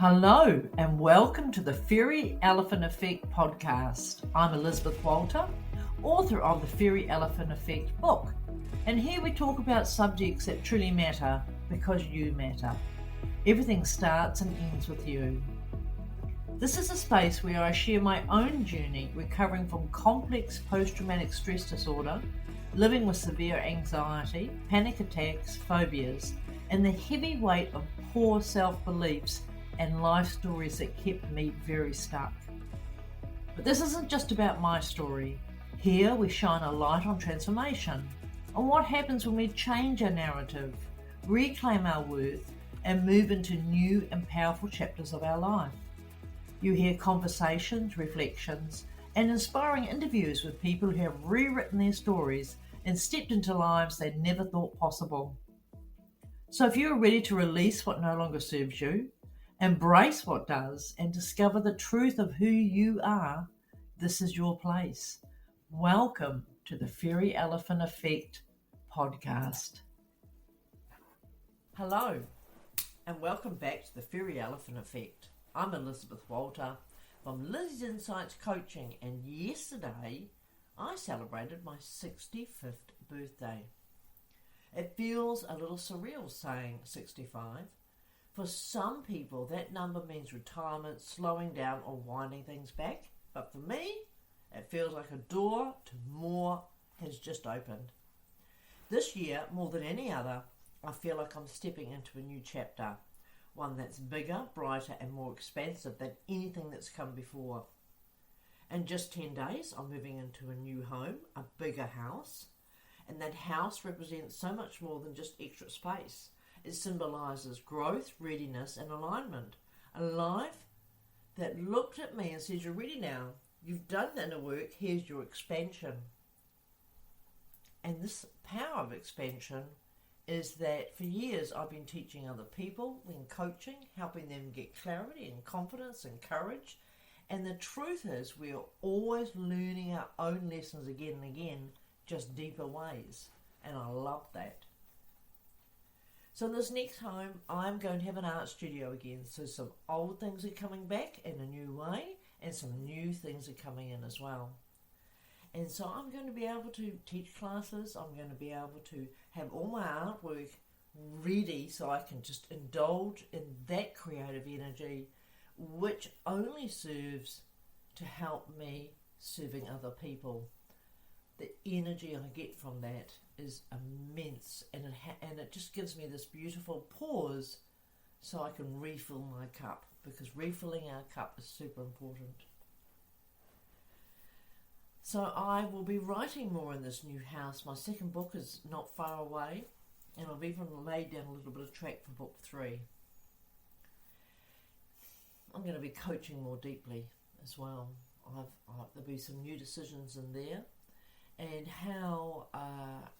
Hello and welcome to the Fairy Elephant Effect podcast. I'm Elysabeth Walter, author of the Fairy Elephant Effect book, and here we talk about subjects that truly matter because you matter. Everything starts and ends with you. This is a space where I share my own journey recovering from complex post-traumatic stress disorder, living with severe anxiety, panic attacks, phobias, and the heavy weight of poor self-beliefs and life stories that kept me very stuck. But this isn't just about my story. Here we shine a light on transformation, on what happens when we change our narrative, reclaim our worth, and move into new and powerful chapters of our life. You hear conversations, reflections, and inspiring interviews with people who have rewritten their stories and stepped into lives they never thought possible. So if you are ready to release what no longer serves you, embrace what does, and discover the truth of who you are, this is your place. Welcome to the Fairy Elephant Effect podcast. Hello, and welcome back to the Fairy Elephant Effect. I'm Elysabeth Walter from Lizzie's Insights Coaching, and yesterday I celebrated my 65th birthday. It feels a little surreal saying 65. For some people, that number means retirement, slowing down, or winding things back. But for me, it feels like a door to more has just opened. This year, more than any other, I feel like I'm stepping into a new chapter. One that's bigger, brighter, and more expansive than anything that's come before. In just 10 days, I'm moving into a new home, a bigger house. And that house represents so much more than just extra space. It symbolises growth, readiness, and alignment. A life that looked at me and says, you're ready now. You've done the inner work. Here's your expansion. And this power of expansion is that for years I've been teaching other people, been coaching, helping them get clarity and confidence and courage. And the truth is we are always learning our own lessons again and again, just deeper ways. And I love that. So in this next home, I'm going to have an art studio again. So some old things are coming back in a new way, and some new things are coming in as well. And so I'm going to be able to teach classes. I'm going to be able to have all my artwork ready so I can just indulge in that creative energy, which only serves to help me serving other people. The energy I get from that is immense, and it just gives me this beautiful pause so I can refill my cup, because refilling our cup is super important. So I will be writing more in this new house. My second book is not far away, and I've even laid down a little bit of track for book 3. I'm going to be coaching more deeply as well. There'll be some new decisions in there. And how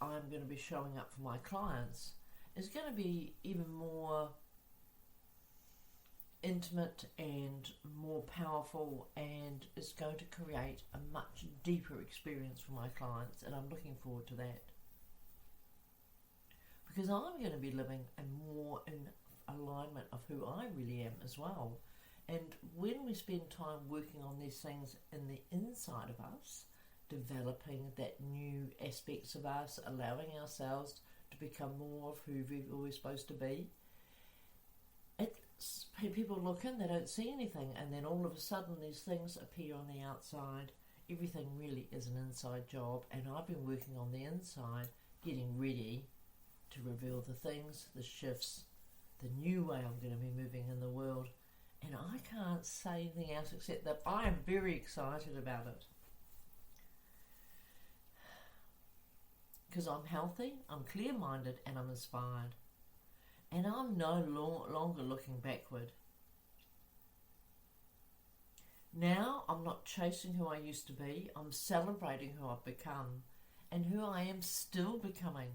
I'm going to be showing up for my clients is going to be even more intimate and more powerful, and is going to create a much deeper experience for my clients, and I'm looking forward to that. Because I'm going to be living more in alignment of who I really am as well. And when we spend time working on these things in the inside of us, developing that new aspects of us, allowing ourselves to become more of who we're always supposed to be. People look in, they don't see anything, and then all of a sudden these things appear on the outside. Everything really is an inside job, and I've been working on the inside, getting ready to reveal the things, the shifts, the new way I'm going to be moving in the world. And I can't say anything else except that I am very excited about it. Because I'm healthy, I'm clear-minded, and I'm inspired. And I'm no longer looking backward. Now I'm not chasing who I used to be, I'm celebrating who I've become and who I am still becoming.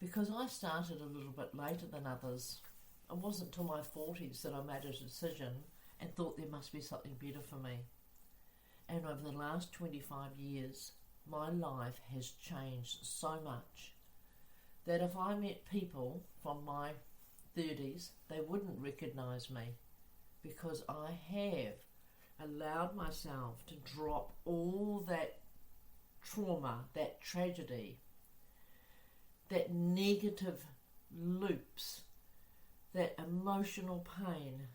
Because I started a little bit later than others. It wasn't till my 40s that I made a decision and thought there must be something better for me. And over the last 25 years, my life has changed so much that if I met people from my 30s, they wouldn't recognise me. because I have allowed myself to drop all that trauma, that tragedy, that negative loops, that emotional pain,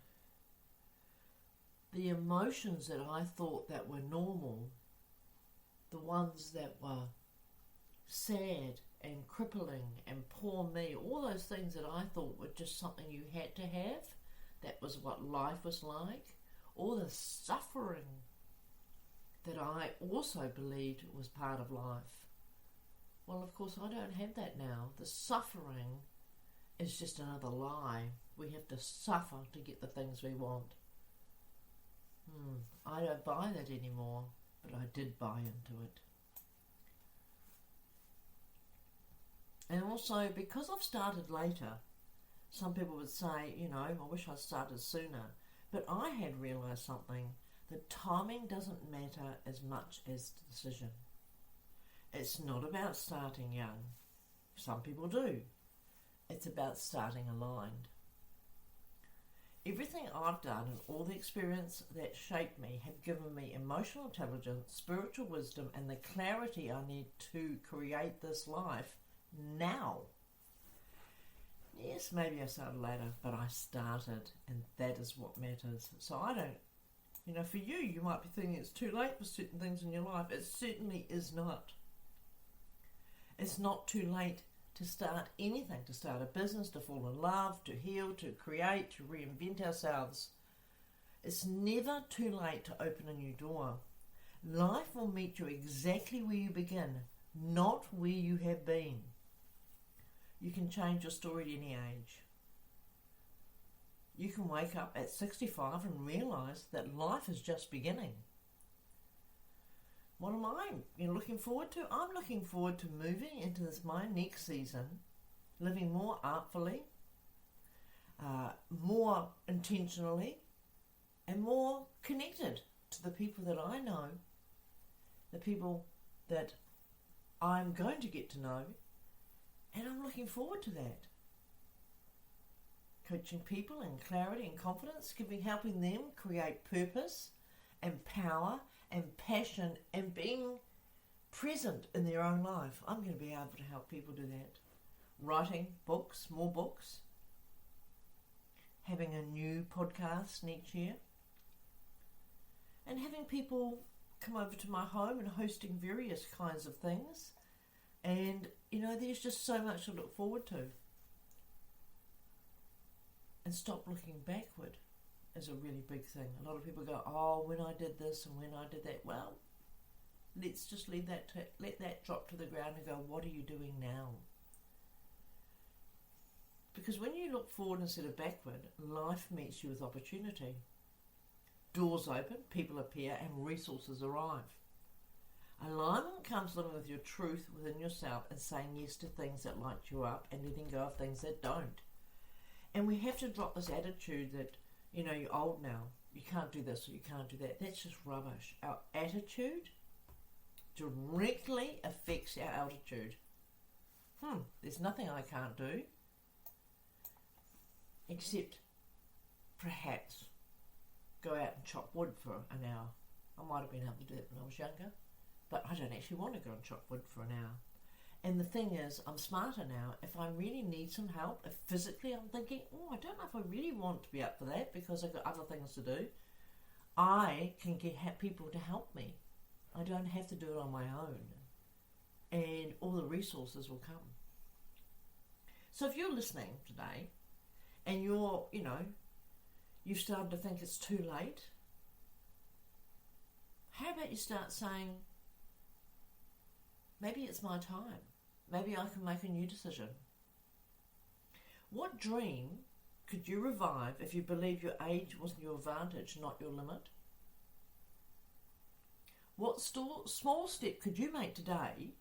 the emotions that I thought that were normal, the ones that were sad and crippling and poor me, all those things that I thought were just something you had to have, that was what life was like, all the suffering that I also believed was part of life. Well, of course, I don't have that now. The suffering is just another lie. We have to suffer to get the things we want. I don't buy that anymore, but I did buy into it. And also, because I've started later, some people would say, I wish I'd started sooner. But I had realised something. The timing doesn't matter as much as the decision. It's not about starting young. Some people do. It's about starting aligned. Everything I've done and all the experience that shaped me have given me emotional intelligence, spiritual wisdom, and the clarity I need to create this life now. Yes, maybe I started later, but I started, and that is what matters. So I don't, for you might be thinking it's too late for certain things in your life. It certainly is not. It's not too late to start anything, to start a business, to fall in love, to heal, to create, to reinvent ourselves. It's never too late to open a new door. Life will meet you exactly where you begin, not where you have been. You can change your story at any age. You can wake up at 65 and realise that life is just beginning. What am I looking forward to? I'm looking forward to moving into my next season, living more artfully, more intentionally, and more connected to the people that I know, the people that I'm going to get to know, and I'm looking forward to that. Coaching people in clarity and confidence, helping them create purpose and power and passion and being present in their own life. I'm going to be able to help people do that. Writing books, more books, having a new podcast next year, and having people come over to my home and hosting various kinds of things. And, there's just so much to look forward to. And stop looking backward is a really big thing. A lot of people go, when I did this and when I did that. Well, let's just let that drop to the ground and go, what are you doing now? Because when you look forward instead of backward, life meets you with opportunity. Doors open, people appear, and resources arrive. Alignment comes living with your truth within yourself and saying yes to things that light you up and letting go of things that don't. And we have to drop this attitude that, you're old now, you can't do this or you can't do that. That's just rubbish. Our attitude directly affects our altitude. There's nothing I can't do except perhaps go out and chop wood for an hour. I might have been able to do that when I was younger, but I don't actually want to go and chop wood for an hour. And the thing is, I'm smarter now. If I really need some help, if physically I'm thinking, I don't know if I really want to be up for that because I've got other things to do, I can get people to help me. I don't have to do it on my own. And all the resources will come. So if you're listening today and you've started to think it's too late, how about you start saying, maybe it's my time. Maybe I can make a new decision. What dream could you revive if you believed your age wasn't your advantage, not your limit? What small step could you make today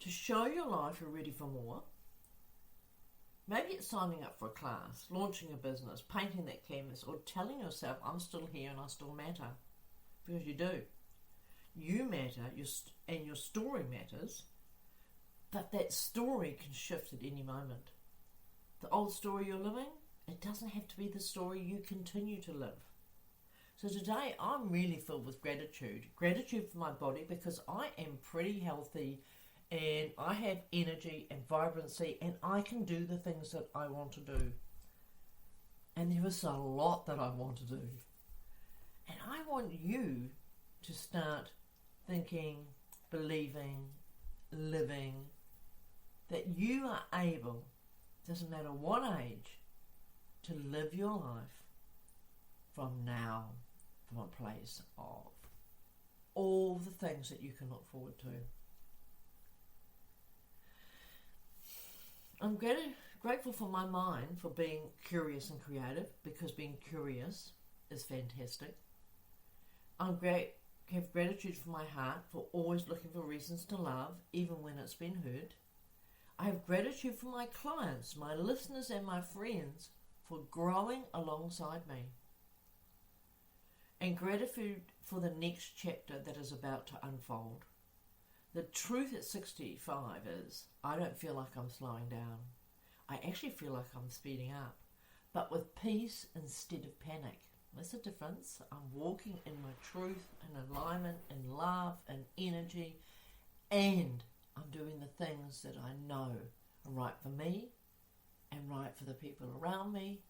to show your life you're ready for more? Maybe it's signing up for a class, launching a business, painting that canvas, or telling yourself, I'm still here and I still matter. Because you do. You matter, and your story matters, but that story can shift at any moment. The old story you're living It doesn't have to be the story you continue to live. So today I'm really filled with gratitude. Gratitude for my body because I am pretty healthy and I have energy and vibrancy and I can do the things that I want to do. And there is a lot that I want to do. And I want you to start thinking, believing, living that you are able, doesn't matter what age, to live your life from now, from a place of all the things that you can look forward to. I'm grateful for my mind for being curious and creative, because being curious is fantastic. Have gratitude for my heart for always looking for reasons to love, even when it's been hurt. I have gratitude for my clients, my listeners and my friends for growing alongside me. And gratitude for the next chapter that is about to unfold. The truth at 65 is I don't feel like I'm slowing down. I actually feel like I'm speeding up, but with peace instead of panic. That's the difference. I'm walking in my truth and alignment and love and energy, and I'm doing the things that I know are right for me and right for the people around me.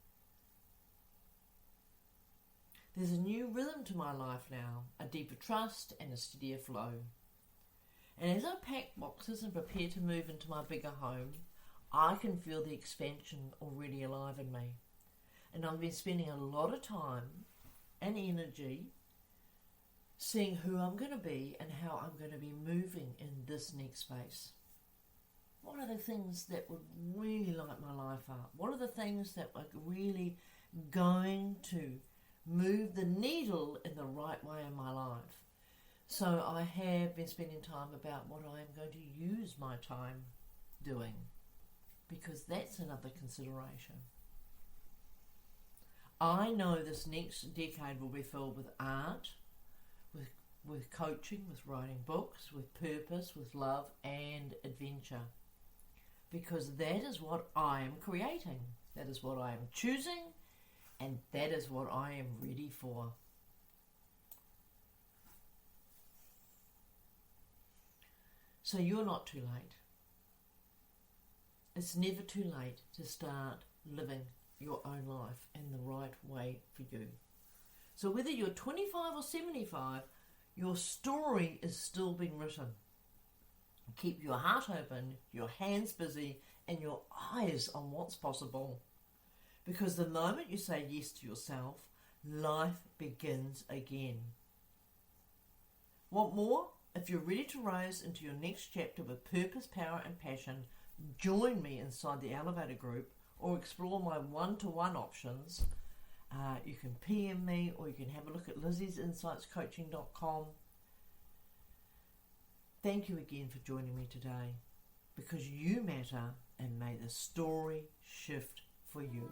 There's a new rhythm to my life now, a deeper trust and a steadier flow. And as I pack boxes and prepare to move into my bigger home, I can feel the expansion already alive in me. And I've been spending a lot of time and energy seeing who I'm going to be and how I'm going to be moving in this next space. What are the things that would really light my life up? What are the things that are really going to move the needle in the right way in my life? So I have been spending time about what I am going to use my time doing, because that's another consideration. I know this next decade will be filled with art, with coaching, with writing books, with purpose, with love and adventure. Because that is what I am creating. That is what I am choosing, and that is what I am ready for. So you're not too late. It's never too late to start living your own life in the right way for you. So whether you're 25 or 75, your story is still being written. Keep your heart open, your hands busy, and your eyes on what's possible. Because the moment you say yes to yourself, life begins again. Want more? If you're ready to rise into your next chapter with purpose, power and passion, join me inside the Elevator group or explore my one-to-one options. You can PM me, or you can have a look at lizziesinsightscoaching.com. Thank you again for joining me today, because you matter, and may the story shift for you.